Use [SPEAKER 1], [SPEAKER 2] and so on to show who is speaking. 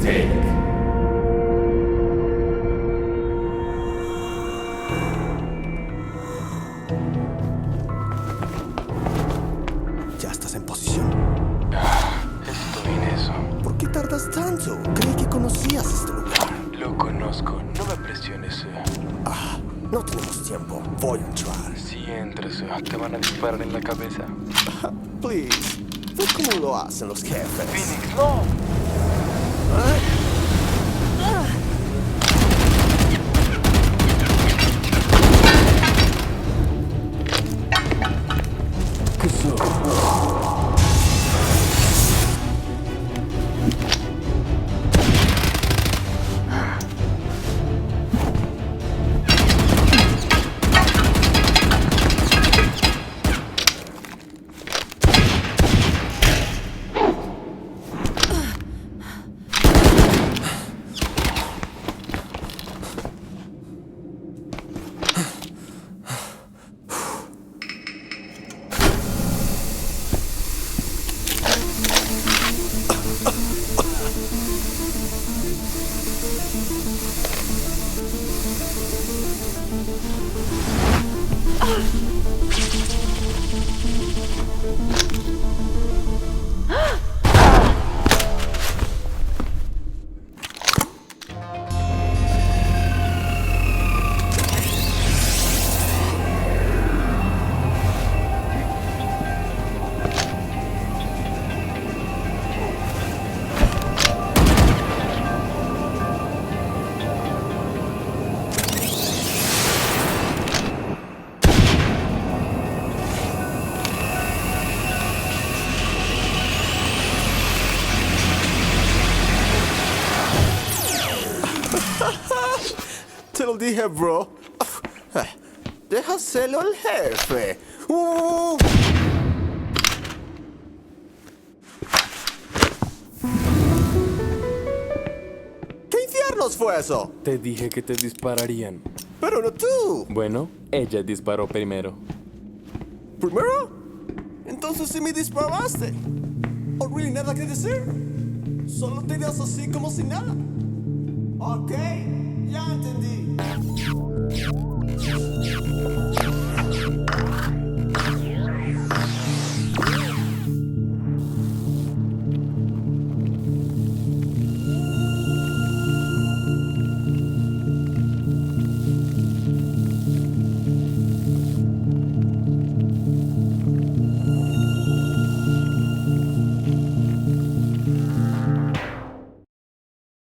[SPEAKER 1] Retake.
[SPEAKER 2] ¿Ya estás en posición?
[SPEAKER 3] Estoy en eso.
[SPEAKER 2] ¿Por qué tardas tanto? Creí que conocías este lugar.
[SPEAKER 3] Lo conozco. No me presiones.
[SPEAKER 2] No tenemos tiempo. Voy a entrar.
[SPEAKER 3] Si entras, te van a disparar en la cabeza.
[SPEAKER 2] Please. Ve cómo lo hacen los jefes.
[SPEAKER 3] Phoenix, no.
[SPEAKER 1] ¿Qué soy?
[SPEAKER 2] Te lo dije, bro. Déjaselo al jefe. ¿Qué infiernos fue eso?
[SPEAKER 1] Te dije que te dispararían.
[SPEAKER 2] Pero no tú.
[SPEAKER 1] Bueno, ella disparó primero.
[SPEAKER 2] ¿Primero? Entonces sí me disparaste. ¿O really nada que decir? Solo te das así como si nada. Ok, ya entendí.